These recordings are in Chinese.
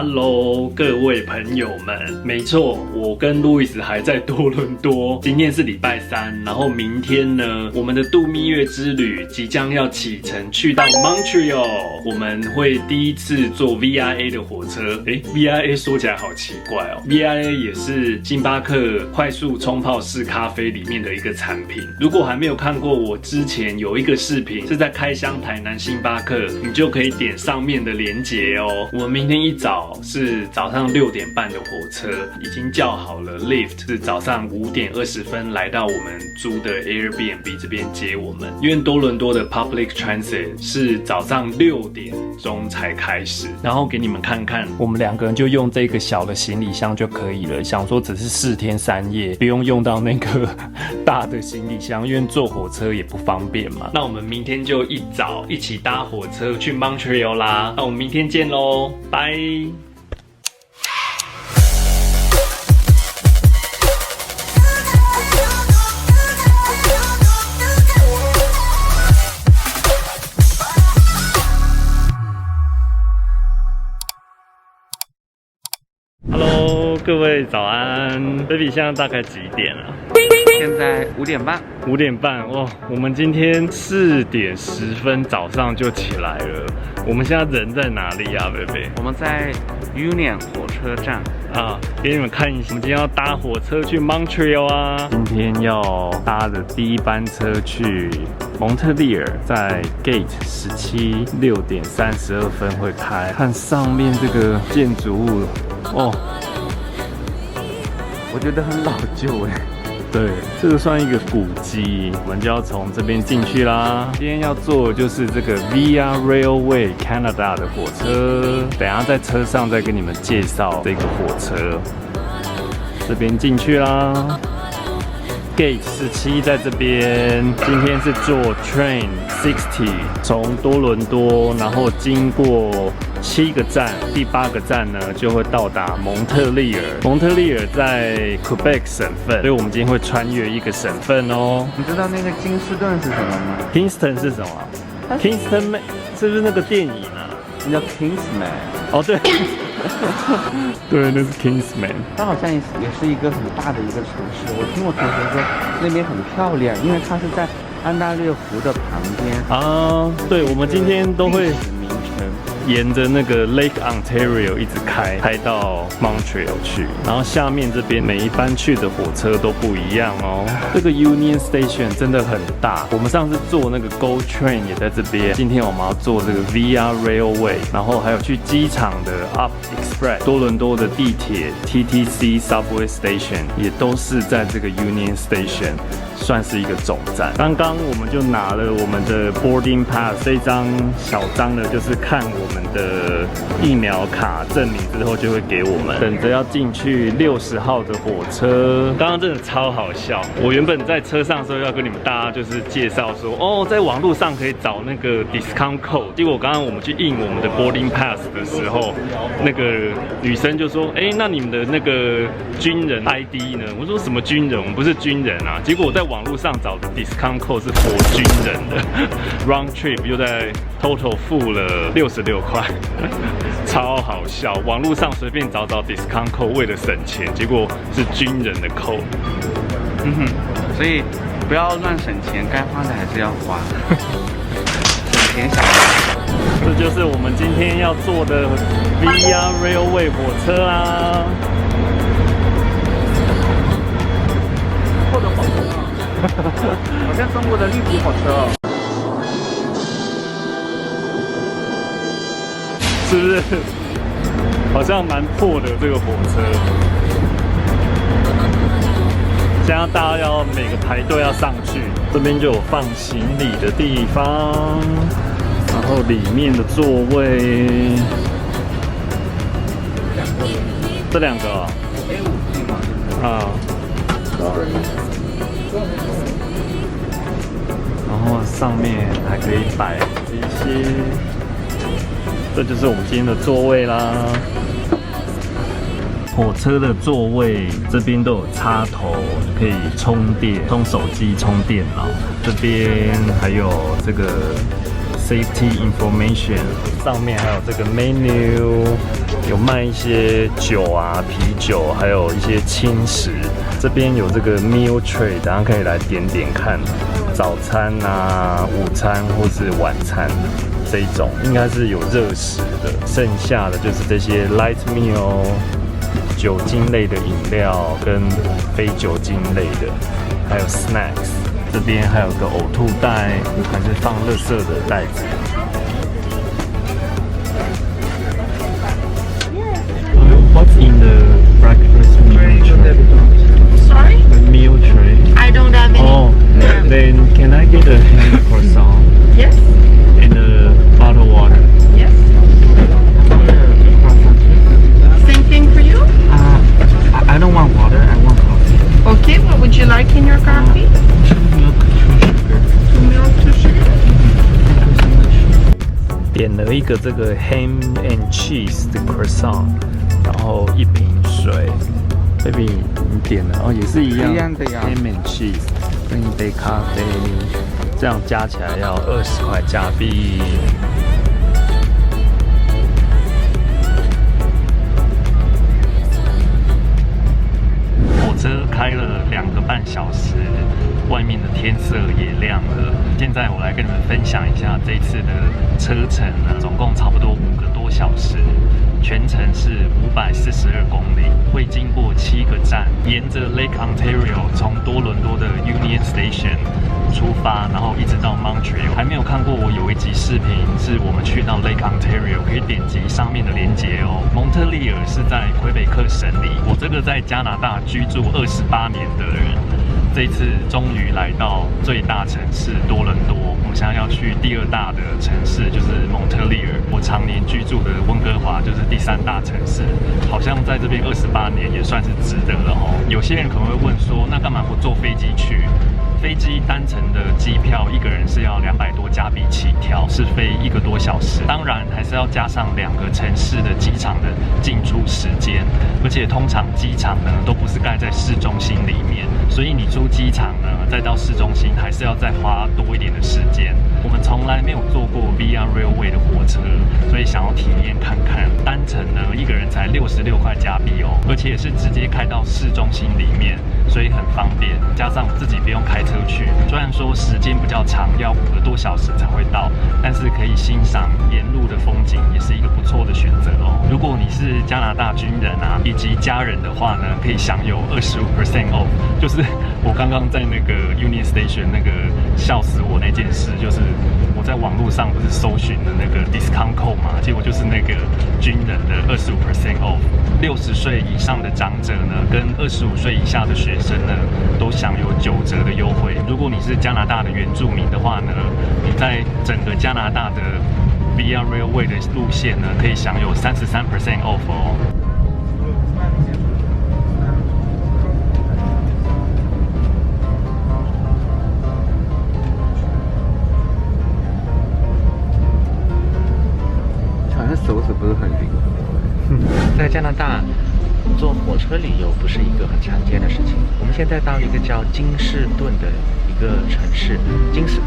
Hello， 各位朋友们，没错，我跟路易斯还在多伦多。今天是礼拜三，然后明天呢，我们的度蜜月之旅即将要启程，去到 Montreal。我们会第一次坐 VIA 的火车。VIA 说起来好奇怪哦 ，VIA 也是星巴克快速冲泡式咖啡里面的一个产品。如果还没有看过我之前有一个视频是在开箱台南星巴克，你就可以点上面的连结哦。我们明天一早是早上6点半的火车，已经叫好了 Lyft， 是早上5点20分来到我们租的 Airbnb 这边接我们。因为多伦多的 Public Transit 是早上6点钟才开始，然后给你们看看，我们2个人就用这个小的行李箱就可以了。想说只是4天3夜，不用用到那个大的行李箱，因为坐火车也不方便嘛。那我们明天就一早一起搭火车去 Montreal 啦。那我们明天见咯，拜。Hello， 各位早安。Baby， 现在大概几点了？现在5点半。5点半哦，我们今天4点10分早上就起来了。我们现在人在哪里啊 ，Baby？ 我们在 Union 火车站啊，给你们看一下，我们今天要搭火车去 Montreal 啊。今天要搭的第一班车去蒙特利尔，在 Gate 17 6点32分会开。看上面这个建筑物哦，我觉得很老旧哎。对，这个算一个古迹，我们就要从这边进去啦。今天要坐的就是这个 Via Railway Canada 的火车，等一下在车上再跟你们介绍这个火车。这边进去啦。Gate 17在这边，今天是坐 Train 60，从多伦多，然后经过7个站，第8个站呢就会到达蒙特利尔。蒙特利尔在 Quebec 省份，所以我们今天会穿越一个省份哦。你知道那个金斯顿是什么吗 ？Kingston 是什么 ？Kingston 是不是那个电影啊？那叫 Kingsman。哦，对。对，那是 Kingsman。它好像也是一个很大的一个城市。我听我同学说那边很漂亮，因为它是在安大略湖的旁边啊。对，我们今天都会沿着那个 Lake Ontario 一直开到 Montreal 去，然后下面这边每一班去的火车都不一样哦。这个 Union Station 真的很大，我们上次坐那个 Go Train 也在这边，今天我们要坐这个 Via Railway， 然后还有去机场的 Up Express， 多伦多的地铁 TTC Subway Station 也都是在这个 Union Station， 算是一个总站。刚刚我们就拿了我们的 Boarding Pass 这张小张呢，就是看我们的疫苗卡证明之后就会给我们，等着要进去60号的火车。刚刚真的超好笑，我原本在车上的时候要跟你们大家就是介绍说，哦，在网络上可以找那个 discount code， 结果刚刚我们去印我们的 boarding pass 的时候，那个女生就说，那你们的那个军人 ID 呢？我说什么军人？我们不是军人啊。结果我在网络上找的 discount code 是for军人的，round trip 又在 total 付了66块，超好笑。网络上随便找 discount code， 为了省钱，结果是军人的 code。所以不要乱省钱，该花的还是要花，省钱小钱。这就是我们今天要坐的 Via Railway 火车啦。破的火车啊，好像中国的绿皮火车哦。是不是？好像蛮破的这个火车。现在大家要每个排队要上去，这边就有放行李的地方，然后里面的座位，这2个啊，然后上面还可以摆一些。这就是我们今天的座位啦。火车的座位这边都有插头，可以充电，充手机、充电脑。这边还有这个 safety information， 上面还有这个 menu， 有卖一些酒啊、啤酒，还有一些轻食。这边有这个 meal tray， 大家可以来点点看，早餐啊、午餐或是晚餐这一种，应该是有热食的。剩下的就是这些 light meal， 酒精类的饮料跟非酒精类的，还有 snacks。这边还有个呕吐袋，还是放垃圾的袋子。What's in the breakfast meal tray? Sorry? The meal tray. I don't have any. Oh, then can I get a ham croissant Yes? and a bottled water? Yes? Same thing for you? I don't want water. I want coffee. Okay, what would you like in your coffee? 2 milk, 2 sugar. 2 milk, 2 sugar. 点了一个这个 ham and cheese 的 croissant， 然后1瓶水。Baby， 你点了哦，也是一样，一样的呀 ham and cheese 跟一杯咖啡，这样加起来要20块加币。火车开了2个半小时，外面的天色也亮了。现在我来跟你们分享一下这次的车程呢，总共差不多5个多小时，全程是542公里，会经过7个站，沿着 Lake Ontario 从多伦多的 Union Station 出发，然后一直到 Montreal。还没有看过我有一集视频，是我们去到 Lake Ontario， 可以点击上面的连结哦。蒙特利尔是在魁北克省里，我这个在加拿大居住28年的人，这一次终于来到最大城市多伦多。我们现在要去第2大的城市，就是蒙特利尔。我常年居住的温哥华就是第3大城市，好像在这边28年也算是值得了哦。有些人可能会问说，那干嘛不坐飞机去？飞机单程的机票一个人是要200多加币起跳，是飞1个多小时。当然还是要加上2个城市的机场的进出时间，而且通常机场呢都不是盖在市中心里面，所以你出机场呢再到市中心还是要再花多一点的时间。我们从来没有坐过 Via Railway 的火车，所以想要体验看看。单程呢一个人才66块加币哦，而且也是直接开到市中心里面，所以很方便。加上自己不用开车去，虽然说时间比较长，要5个多小时才会到，但是可以欣赏沿路的风景，也是一个不错的选择哦。如果你是加拿大军人啊，以及家人的话呢，可以享有25% off。就是我刚刚在那个 Union Station 那个笑死我那件事，就是我在网络上不是搜寻的那个 discount code 嘛，结果就是那个军人的25% off。60岁以上的长者呢，跟25岁以下的学生呢，都享有9折的优惠。如果你是加拿大的原住民的话呢，你在整个加拿大的 Via Railway 的路线呢，可以享有33% off 哦。好像手指不是很灵。在加拿大坐火车旅游不是一个很常见的事情。我们现在到一个叫金士顿的一个城市，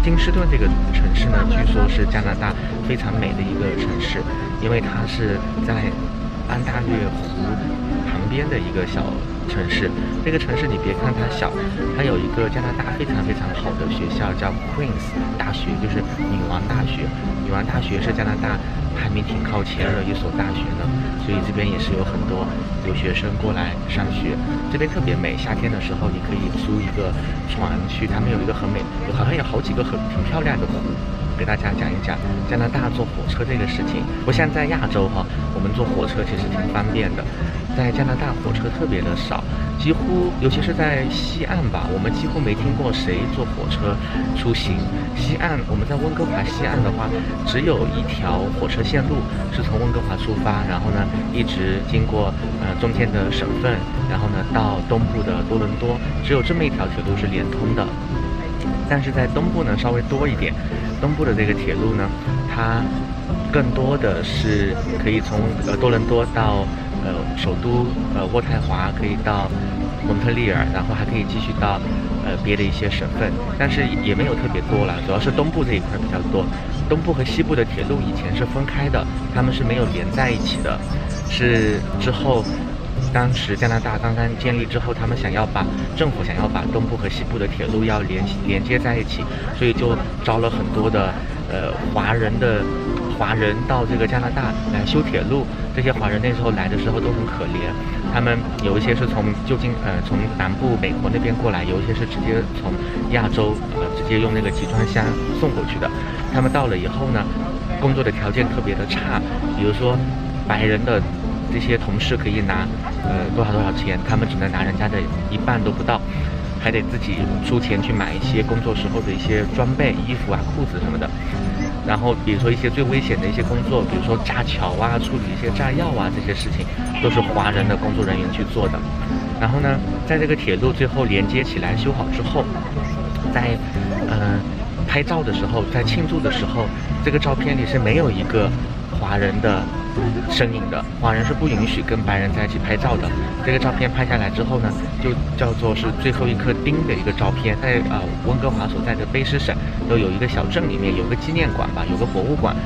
金士顿这个城市呢，据说是加拿大非常美的一个城市，因为它是在安大略湖旁边的一个小城市。这个城市你别看它小，它有一个加拿大非常好的学校，叫 Queen's 大学，就是女王大学。女王大学是加拿大排名挺靠前的一所大学呢，所以这边也是有很多留学生过来上学。这边特别美，夏天的时候你可以租一个船去，他们有一个很美，好像有好几个挺漂亮的湖。给大家讲一讲加拿大坐火车这个事情。我现在在亚洲哈，我们坐火车其实挺方便的。在加拿大火车特别的少，几乎尤其是在西岸吧，我们几乎没听过谁坐火车出行。西岸我们在温哥华西岸的话，只有一条火车线路是从温哥华出发，然后呢一直经过中间的省份，然后呢到东部的多伦多，只有这么一条铁路是连通的。但是在东部呢稍微多一点，东部的这个铁路呢，它更多的是可以从多伦多到首都渥太华，可以到蒙特利尔，然后还可以继续到别的一些省份，但是也没有特别多了，主要是东部这一块比较多。东部和西部的铁路以前是分开的，他们是没有连在一起的，是之后。当时加拿大刚刚建立之后，政府想要把东部和西部的铁路要连接在一起，所以就招了很多的华人到这个加拿大来修铁路。这些华人那时候来的时候都很可怜，他们有一些是从从南部美国那边过来，有一些是直接从亚洲直接用那个集装箱送过去的。他们到了以后呢，工作的条件特别的差，比如说白人的这些同事可以拿多少钱，他们只能拿人家的一半都不到，还得自己出钱去买一些工作时候的一些装备、衣服啊、裤子什么的。然后比如说一些最危险的一些工作，比如说炸桥啊、处理一些炸药啊，这些事情都是华人的工作人员去做的。然后呢，在这个铁路最后连接起来修好之后，在拍照的时候，在庆祝的时候，这个照片里是没有一个华人的身影的，华人是不允许跟白人在一起拍照的。这个照片拍下来之后呢，就叫做是最后一颗钉的一个照片。在温哥华所在的卑诗省都有一个小镇里面有个纪念馆吧，有个博物馆，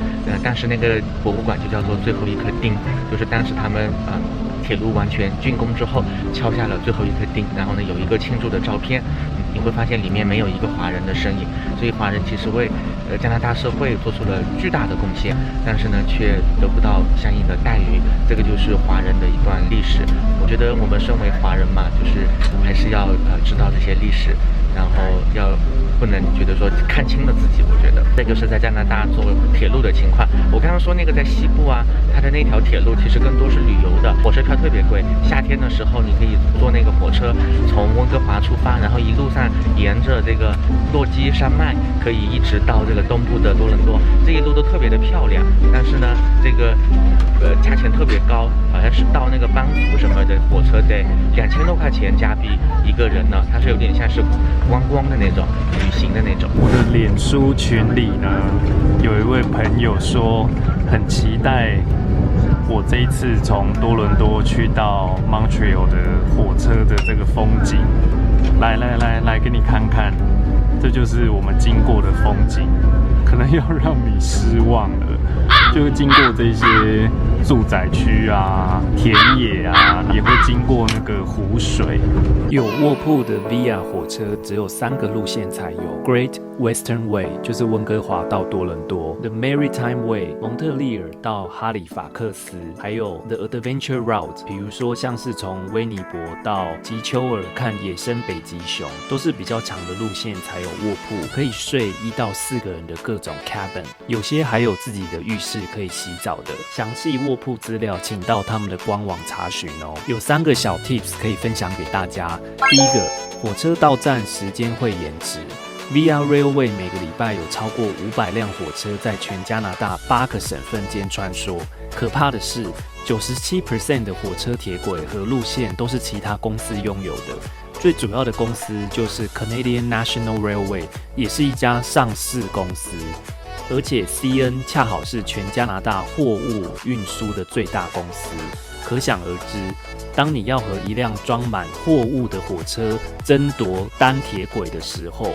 但是那个博物馆就叫做最后一颗钉，就是当时他们铁路完全竣工之后敲下了最后一颗钉，然后呢有一个庆祝的照片。你会发现里面没有一个华人的身影，所以华人其实为加拿大社会做出了巨大的贡献，但是呢却得不到相应的待遇。这个就是华人的一段历史。我觉得我们身为华人嘛，就是还是要知道这些历史，然后不能觉得说看清了自己。我觉得这个是在加拿大做铁路的情况。我刚刚说那个在西部啊，它的那条铁路其实更多是旅游的，火车票特别贵。夏天的时候你可以坐那个火车从温哥华出发，然后一路上沿着这个落基山脉可以一直到这个东部的多伦多，这一路都特别的漂亮。但是呢，这个价钱特别高，好像是到那个班夫什么的火车得2000多块钱加币一个人呢，它是有点像是观光的那种旅行的那种。我的脸书群里呢，有一位朋友说很期待我这一次从多伦多去到 Montreal 的火车的这个风景。来给你看看，这就是我们经过的风景，可能要让你失望了。就会经过这些住宅区啊、田野啊，也会经过那个湖水。有卧铺的 Via 火车只有3个路线才有 ：Great Western Way 就是温哥华到多伦多 ，The Maritime Way 蒙特利尔到哈里法克斯，还有 The Adventure Route， 比如说像是从威尼伯到吉丘尔看野生北极熊，都是比较长的路线才有卧铺，可以睡1到4个人的各种 cabin， 有些还有自己的浴室可以洗澡的。详细卧铺资料请到他们的官网查询哦。有3个小 tips 可以分享给大家。第一个，火车到站时间会延迟。Via Railway 每个礼拜有超过500辆火车在全加拿大8个省份间穿梭。可怕的是 ，97% 的火车铁轨和路线都是其他公司拥有的。最主要的公司就是 Canadian National Railway， 也是一家上市公司。而且 CN 恰好是全加拿大货物运输的最大公司，可想而知，当你要和一辆装满货物的火车争夺单铁轨的时候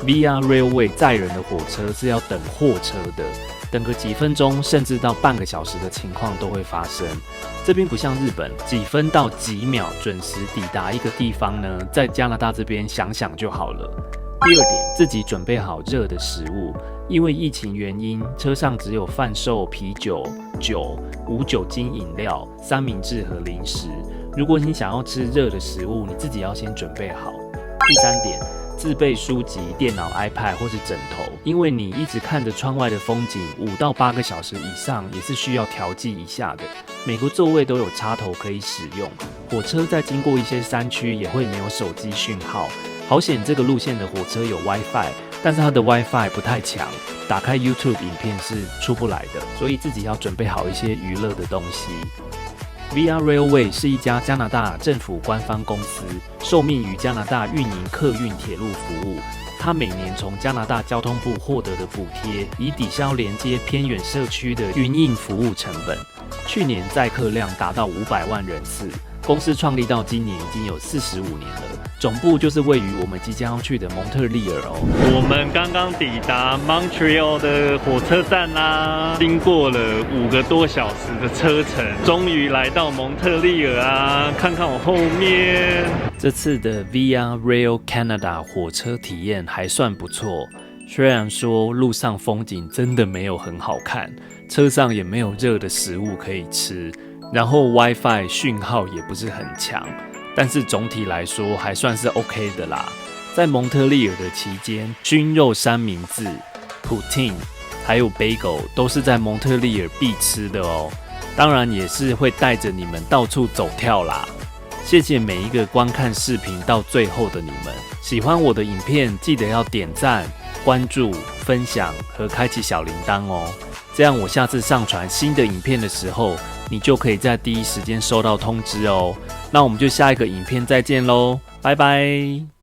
，Via Railway 载人的火车是要等货车的，等个几分钟甚至到半个小时的情况都会发生。这边不像日本，几分到几秒准时抵达一个地方呢，在加拿大这边想想就好了。第二点，自己准备好热的食物。因为疫情原因，车上只有贩售啤酒、酒、无酒精饮料、三明治和零食。如果你想要吃热的食物，你自己要先准备好。第三点，自备书籍、电脑、iPad 或是枕头，因为你一直看着窗外的风景，5到8个小时以上也是需要调剂一下的。每个座位都有插头可以使用。火车在经过一些山区也会没有手机讯号。好险这个路线的火车有 WiFi， 但是它的 WiFi 不太强，打开 YouTube 影片是出不来的，所以自己要准备好一些娱乐的东西。Via Railway 是一家加拿大政府官方公司，受命于加拿大运营客运铁路服务。它每年从加拿大交通部获得的补贴，以抵消连接偏远社区的运营服务成本。去年载客量达到500万人次。公司创立到今年已经有45年了，总部就是位于我们即将要去的蒙特利尔哦。我们刚刚抵达 Montreal 的火车站啦，经过了5个多小时的车程，终于来到蒙特利尔啊！看看我后面，这次的 Via Rail Canada 火车体验还算不错，虽然说路上风景真的没有很好看，车上也没有热的食物可以吃，然后 WiFi 讯号也不是很强，但是总体来说还算是 OK 的啦。在蒙特利尔的期间，熏肉三明治、Poutine 还有 Bagel 都是在蒙特利尔必吃的哦。当然也是会带着你们到处走跳啦。谢谢每一个观看视频到最后的你们，喜欢我的影片记得要点赞、关注、分享和开启小铃铛哦，这样我下次上传新的影片的时候，你就可以在第一时间收到通知哦。那我们就下一个影片再见喽，拜拜。